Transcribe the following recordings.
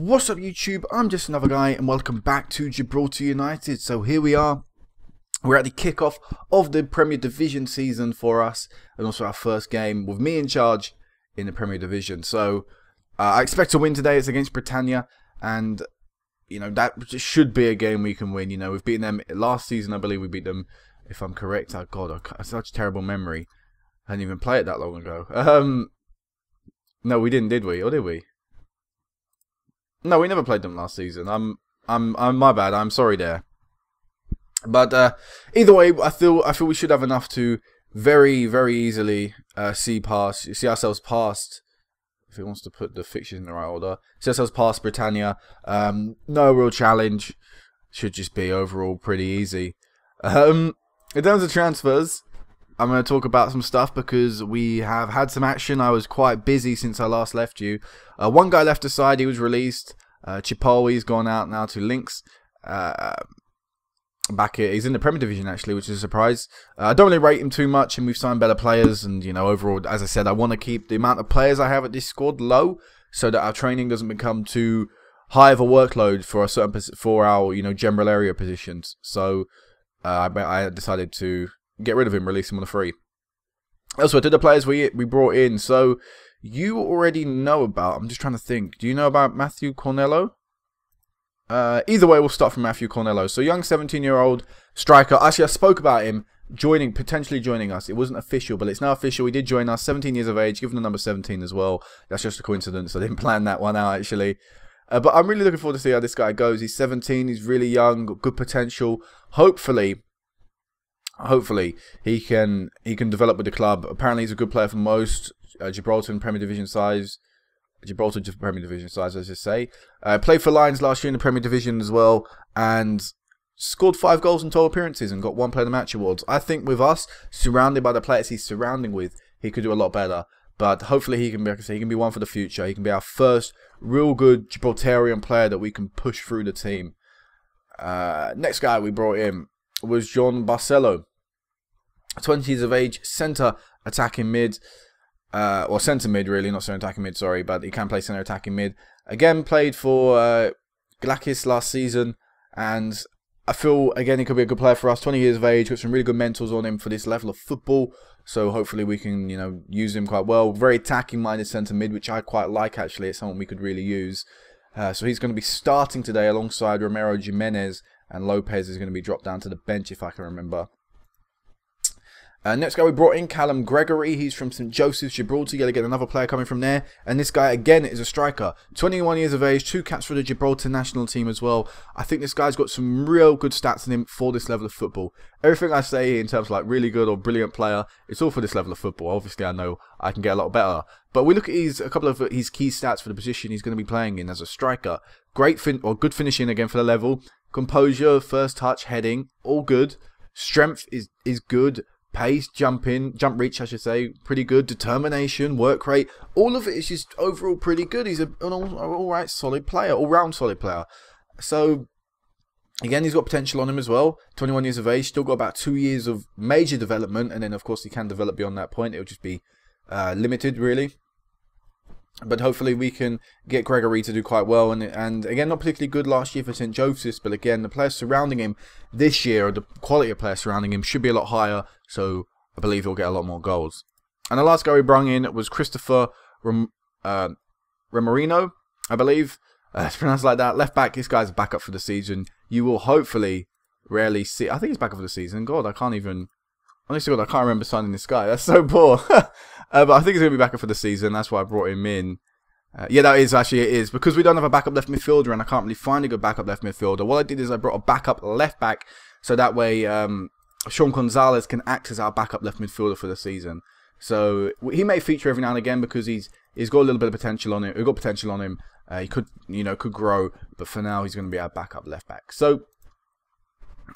What's up YouTube, I'm just another guy and welcome back to Gibraltar United. So here we are, we're at the kickoff of the Premier Division season for us, and also our first game with me in charge in the Premier Division. So I expect to win today. It's against Britannia, and you know that should be a game we can win. You know, we've beaten them last season, I believe we beat them, if I'm correct. Oh god, such a terrible memory. I didn't even play it that long ago. No, we didn't, did we? Or did we? No, we never played them last season. I'm my bad. I'm sorry there. But either way, I feel we should have enough to very easily see ourselves past. If it wants to put the fixtures in the right order, see ourselves past Britannia. No real challenge. Should just be overall pretty easy. In terms of transfers, I'm going to talk about some stuff because we have had some action. I was quite busy since I last left you. One guy left aside, he was released. Chipole's gone out now to Lynx. Back here, he's in the Premier Division actually, which is a surprise. I don't really rate him too much, and we've signed better players. And you know, overall, as I said, I want to keep the amount of players I have at this squad low, so that our training doesn't become too high of a workload for a certain our general area positions. So I decided to get rid of him, release him on a free. Also, to the players we brought in, so you already know about. I'm just trying to think. Do you know about Matthew Cornello? Either way, we'll start from Matthew Cornello. So, young 17-year-old striker. Actually, I spoke about him potentially joining us. It wasn't official, but it's now official. He did join us. 17 years of age, given the number 17 as well. That's just a coincidence. I didn't plan that one out actually. But I'm really looking forward to see how this guy goes. He's 17. He's really young. Got good potential. Hopefully he can develop with the club. Apparently he's a good player for most Gibraltar Premier Division size. Gibraltar Premier Division size, as I say. Played for Lions last year in the Premier Division as well, and scored 5 goals in 12 appearances and got 1 Player of the Match awards. I think with us, surrounded by the players he's surrounding with, he could do a lot better. But hopefully he can be, like I say, he can be one for the future. He can be our first real good Gibraltarian player that we can push through the team. Next guy we brought in was John Barcelo. 20 years of age, centre attacking mid, or centre mid really, not centre attacking mid, sorry, but he can play centre attacking mid. Again, played for Glakis last season, and I feel again he could be a good player for us. 20 years of age, got some really good mentors on him for this level of football, so hopefully we can use him quite well. Very attacking minded centre mid, which I quite like actually. It's someone we could really use. So he's going to be starting today alongside Romero Jimenez, and Lopez is going to be dropped down to the bench if I can remember. Next guy we brought in, Callum Gregory. He's from St Joseph's, Gibraltar. You got to get another player coming from there. And this guy, again, is a striker. 21 years of age, 2 caps for the Gibraltar national team as well. I think this guy's got some real good stats in him for this level of football. Everything I say in terms of like really good or brilliant player, it's all for this level of football. Obviously, I know I can get a lot better. But we look at a couple of his key stats for the position he's going to be playing in as a striker. Good finishing again for the level. Composure, first touch, heading, all good. Strength is good. Pace, jump reach, I should say, pretty good. Determination, work rate, all of it is just overall pretty good. He's an all-right solid player, all-round solid player. So, again, he's got potential on him as well. 21 years of age, still got about 2 years of major development, and then, of course, he can develop beyond that point. It'll just be limited, really. But hopefully we can get Gregory to do quite well. And again, not particularly good last year for St Joseph's. But again, the players surrounding him this year, or the quality of players surrounding him, should be a lot higher. So I believe he'll get a lot more goals. And the last guy we brought in was Christopher Remorino, I believe. It's pronounced like that. Left back, this guy's a backup for the season. You will hopefully rarely see... I think he's backup for the season. God, I can't even... Honestly, God, I can't remember signing this guy. That's so poor. But I think he's going to be back up for the season. That's why I brought him in. Yeah, that is actually, it is. Because we don't have a backup left midfielder and I can't really find a good backup left midfielder. What I did is I brought a backup left back. So that way, Sean Gonzalez can act as our backup left midfielder for the season. So he may feature every now and again because he's got a little bit of potential on him. We've got potential on him. He could grow. But for now, he's going to be our backup left back. So...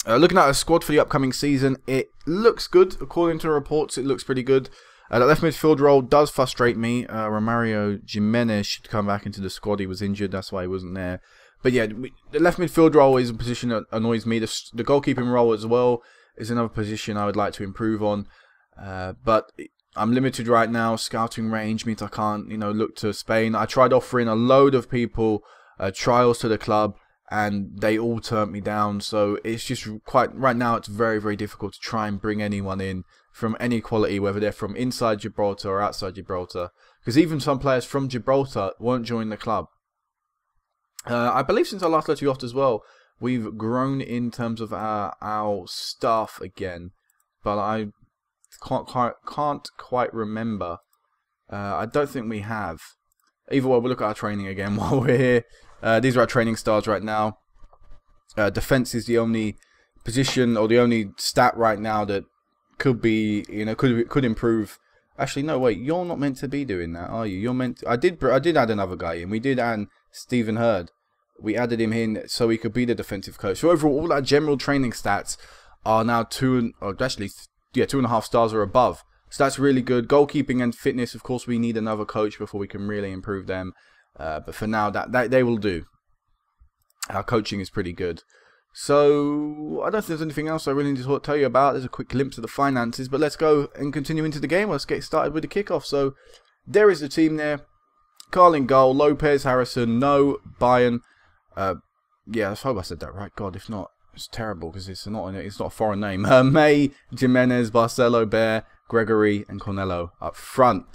looking at our squad for the upcoming season, it looks good. According to reports, it looks pretty good. The left midfield role does frustrate me. Romero Jimenez should come back into the squad. He was injured, that's why he wasn't there. But yeah, the left midfield role is a position that annoys me. The goalkeeping role as well is another position I would like to improve on. But I'm limited right now. Scouting range means I can't, look to Spain. I tried offering a load of people trials to the club, and they all turned me down. So it's just right now it's very, very difficult to try and bring anyone in from any quality, whether they're from inside Gibraltar or outside Gibraltar, because even some players from Gibraltar won't join the club. I believe since I last let you off as well, we've grown in terms of our staff again, but I can't quite remember. I don't think we have. Either way, we'll look at our training again while we're here. These are our training stars right now. Defense is the only position or the only stat right now that could be, could improve. Actually, no, wait, you're not meant to be doing that, are you? You're meant to, I did add another guy in. We did add Stephen Hurd. We added him in so he could be the defensive coach. So overall, all our general training stats are now 2.5 stars or above. So that's really good. Goalkeeping and fitness, of course, we need another coach before we can really improve them. But for now, that they will do. Our coaching is pretty good. So I don't think there's anything else I really need to tell you about. There's a quick glimpse of the finances, but let's go and continue into the game. Let's get started with the kickoff. So there is the team there. Carl in goal. Lopez, Harrison, No, Bayern. Yeah, I hope I said that right. God, if not, it's terrible because it's not a foreign name. May, Jimenez, Barcelo, Bear, Gregory, and Cornello up front.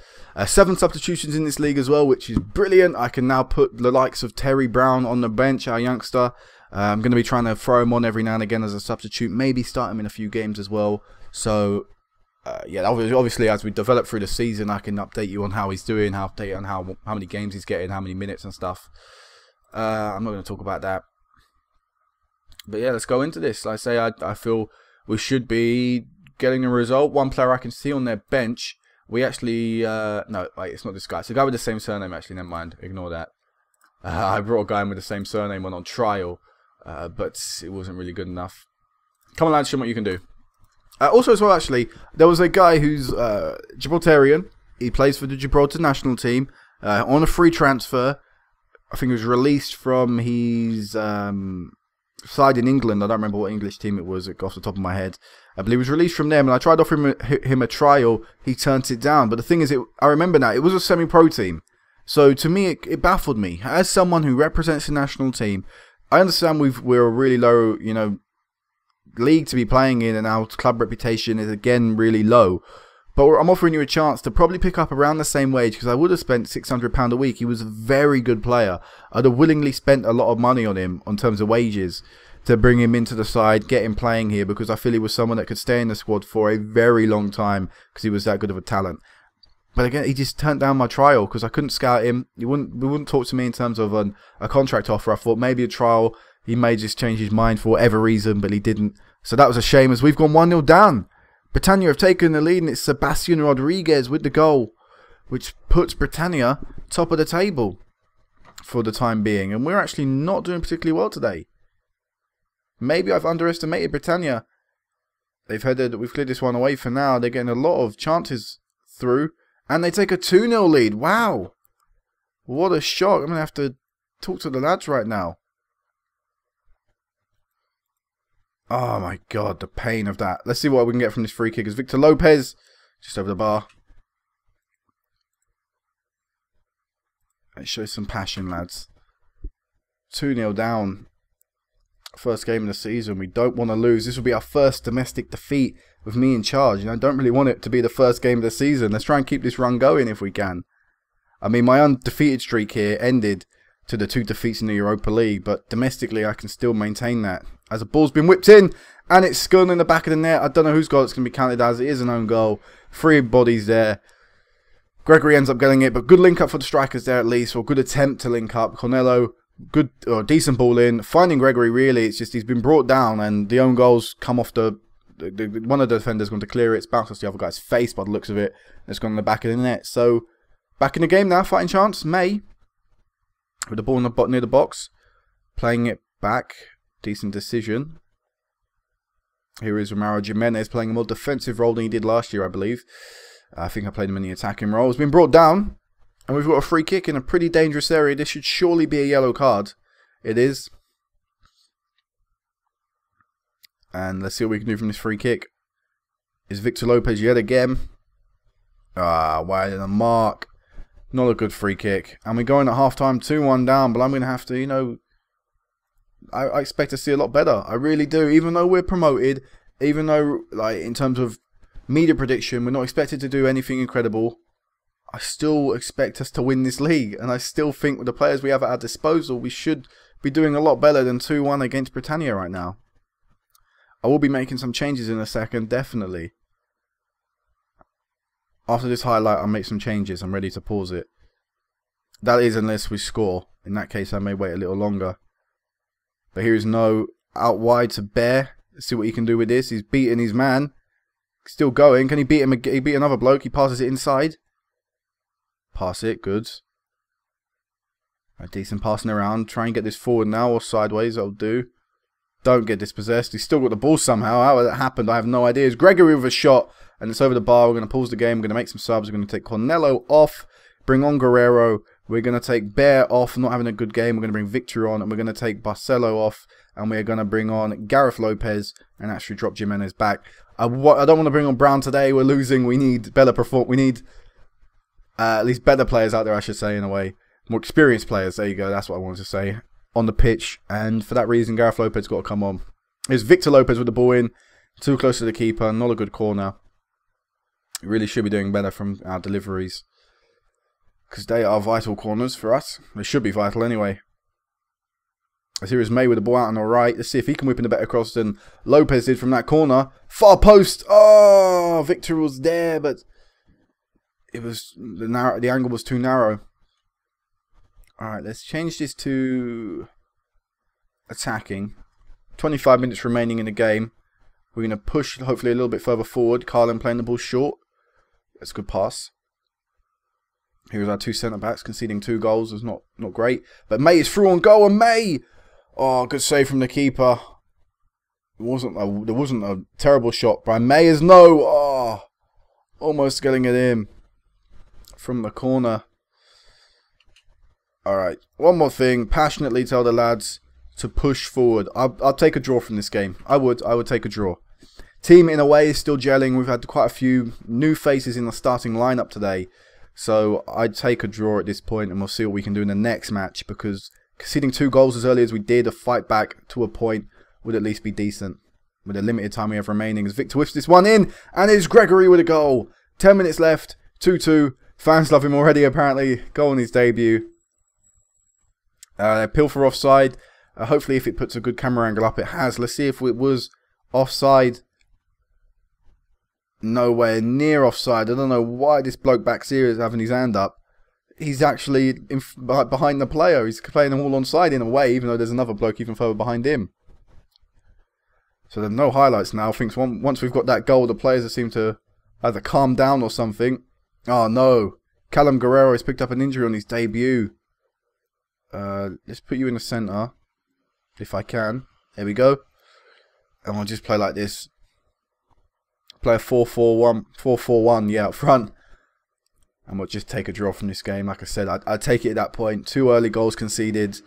7 substitutions in this league as well, which is brilliant. I can now put the likes of Terry Brown on the bench, our youngster. I'm going to be trying to throw him on every now and again as a substitute, maybe start him in a few games as well. So, yeah, obviously as we develop through the season, I can update you on how he's doing, update on how many games he's getting, how many minutes and stuff. I'm not going to talk about that. But yeah, let's go into this. Like I say, I feel we should be getting a result. One player I can see on their bench. We actually, no, wait, it's not this guy. It's a guy with the same surname, actually. Never mind. Ignore that. I brought a guy in with the same surname on trial, but it wasn't really good enough. Come on, lads, show me what you can do. Also, as well, actually, there was a guy who's Gibraltarian. He plays for the Gibraltar national team on a free transfer. I think he was released from his side in England. I don't remember what English team it was off the top of my head. But he was released from them, and I tried offering him a trial. He turned it down. But the thing is, I remember now, it was a semi-pro team. So to me, it baffled me. As someone who represents the national team, I understand we're a really low, league to be playing in, and our club reputation is again really low. But I'm offering you a chance to probably pick up around the same wage, because I would have spent £600 a week. He was a very good player. I'd have willingly spent a lot of money on him in terms of wages to bring him into the side, get him playing here, because I feel he was someone that could stay in the squad for a very long time because he was that good of a talent. But again, he just turned down my trial because I couldn't scout him. He wouldn't talk to me in terms of a contract offer. I thought maybe a trial. He may just change his mind for whatever reason, but he didn't. So that was a shame, as we've gone 1-0 down. Britannia have taken the lead, and it's Sebastian Rodriguez with the goal, which puts Britannia top of the table for the time being. And we're actually not doing particularly well today. Maybe I've underestimated Britannia. They've headed that we've cleared this one away for now. They're getting a lot of chances through, and they take a 2-0 lead. Wow. What a shock. I'm going to have to talk to the lads right now. Oh my god, the pain of that. Let's see what we can get from this free kick. It's Victor Lopez, just over the bar. It shows some passion, lads. 2-0 down. First game of the season. We don't want to lose. This will be our first domestic defeat with me in charge. I don't really want it to be the first game of the season. Let's try and keep this run going if we can. I mean, my undefeated streak here ended to the 2 defeats in the Europa League, but domestically I can still maintain that. As a ball's been whipped in, and it's gone in the back of the net. I don't know whose goal it's going to be counted as. It is an own goal. 3 bodies there. Gregory ends up getting it, but good link up for the strikers there at least, or good attempt to link up. Cornello, good or decent ball in. Finding Gregory, really, it's just he's been brought down, and the own goals come off one of the defenders going to clear it. It's bounced off the other guy's face by the looks of it. It's gone in the back of the net. So back in the game now, fighting chance. May with the ball near the box, playing it back. Decent decision. Here is Romero Jimenez playing a more defensive role than he did last year, I believe. I think I played him in the attacking role. He's been brought down, and we've got a free kick in a pretty dangerous area. This should surely be a yellow card. It is. And let's see what we can do from this free kick. Is Victor Lopez yet again. Wide in the mark. Not a good free kick. And we're going at half-time 2-1 down, but I'm going to have to, you know, I expect to see a lot better. I really do. Even though we're promoted, even though, like, in terms of media prediction, we're not expected to do anything incredible, I still expect us to win this league. And I still think with the players we have at our disposal, we should be doing a lot better than 2-1 against Britannia right now. I will be making some changes in a second, definitely. After this highlight, I'll make some changes. I'm ready to pause it. That is unless we score. In that case, I may wait a little longer. But here is no out wide to Bear. Let's see what he can do with this. He's beating his man. Still going. Can he beat him? He beat another bloke. He passes it inside. Pass it. Good. A decent passing around. Try and get this forward now or sideways. That'll do. Don't get dispossessed. He's still got the ball somehow. How that happened, I have no idea. It's Gregory with a shot. And it's over the bar. We're going to pause the game. We're going to make some subs. We're going to take Cornello off. Bring on Guerrero. We're going to take Bear off. Not having a good game. We're going to bring Victor on. And we're going to take Barcelo off. And we're going to bring on Gareth Lopez. And actually drop Jimenez back. I don't want to bring on Brown today. We're losing. We need better perform. We need at least better players out there, I should say, in a way. More experienced players. There you go. That's what I wanted to say. On the pitch. And for that reason, Gareth Lopez got to come on. Here's Victor Lopez with the ball in. Too close to the keeper. Not a good corner. We really should be doing better from our deliveries. Because they are vital corners for us. They should be vital anyway. As here is May with the ball out on the right. Let's see if he can whip in a better cross than Lopez did from that corner. Far post. Oh, Victor was there, but it was the angle was too narrow. Alright, let's change this to attacking. 25 minutes remaining in the game. We're going to push hopefully a little bit further forward. Callum playing the ball short. That's a good pass. Here's our two centre-backs conceding 2 goals. It's not great. But May is through on goal, and May! Oh, good save from the keeper. There wasn't a terrible shot by May. Is no! Oh, almost getting it in from the corner. Alright, one more thing. Passionately tell the lads to push forward. I'll take a draw from this game. I would take a draw. Team, in a way, is still gelling. We've had quite a few new faces in the starting lineup today. So I'd take a draw at this point, and we'll see what we can do in the next match. Because conceding 2 goals as early as we did, a fight back to a point would at least be decent. With the limited time we have remaining, as Victor whips this one in, and it's Gregory with a goal. 10 minutes left, 2-2. Fans love him already, apparently. Goal on his debut. Pilfer offside. Hopefully, if it puts a good camera angle up, it has. Let's see if it was offside. Nowhere near offside. I don't know why this bloke back here is having his hand up. He's actually behind the player. He's playing them all onside in a way, even though there's another bloke even further behind him. So there's no highlights now. I think once we've got that goal, the players seem to either calm down or something. Oh no. Callum Gregory has picked up an injury on his debut. Let's put you in the centre. If I can. There we go. And we'll just play like this. Play a 4-4-1. 4-4-1, yeah, up front. And we'll just take a draw from this game. Like I said, I'd take it at that point. 2 early goals conceded.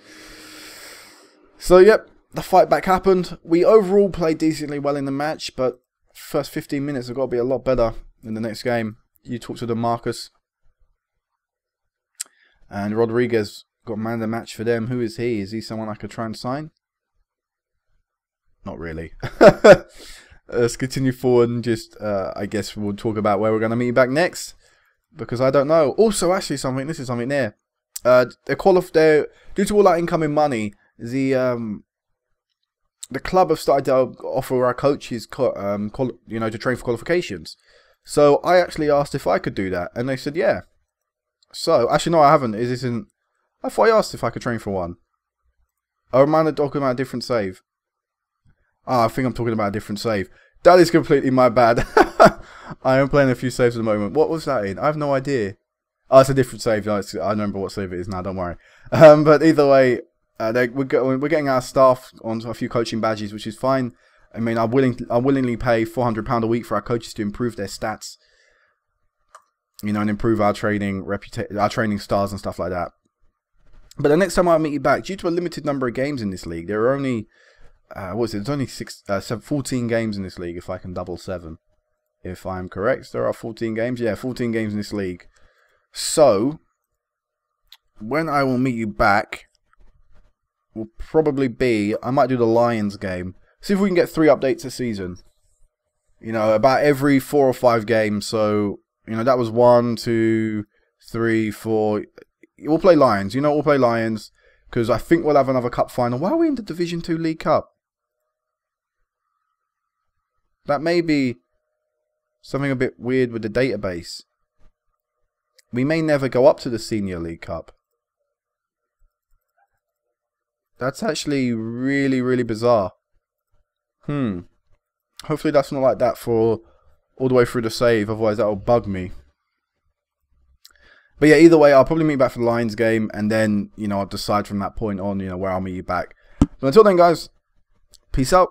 So, yep, the fight back happened. We overall played decently well in the match, but first 15 minutes have got to be a lot better in the next game. You talk to the Marcus. And Rodriguez got man of the match for them. Who is he? Is he someone I could try and sign? Not really. Let's continue forward and just, I guess we'll talk about where we're going to meet back next. Because I don't know. Also, actually, this is something there. Due to all that incoming money, the club have started to offer our coaches, to train for qualifications. So I actually asked if I could do that, and they said yeah. So actually, no, I haven't. I thought I asked if I could train for one. Or am I talking about a different save? I think I'm talking about a different save. That is completely my bad. I am playing a few saves at the moment. What was that in? I have no idea. Oh, it's a different save. I remember what save it is now, don't worry. But either way, we're getting our staff on a few coaching badges, which is fine. I mean, I'll willingly pay £400 a week for our coaches to improve their stats. You know, and improve our training stars and stuff like that. But the next time I meet you back, due to a limited number of games in this league, there are only... There's only 14 games in this league, if I can double 7. If I'm correct, there are 14 games. Yeah, 14 games in this league. So, when I will meet you back will probably be, I might do the Lions game. See if we can get 3 updates a season. You know, about every 4 or 5 games. So, you know, that was 1, 2, 3, 4. We'll play Lions. You know, we'll play Lions. Because I think we'll have another cup final. Why are we in the Division 2 League Cup? That may be something a bit weird with the database. We may never go up to the Senior League Cup. That's actually really, really bizarre. Hopefully that's not like that for all the way through the save. Otherwise that'll bug me. But yeah, either way, I'll probably meet back for the Lions game. And then, you know, I'll decide from that point on, you know, where I'll meet you back. But until then, guys, peace out.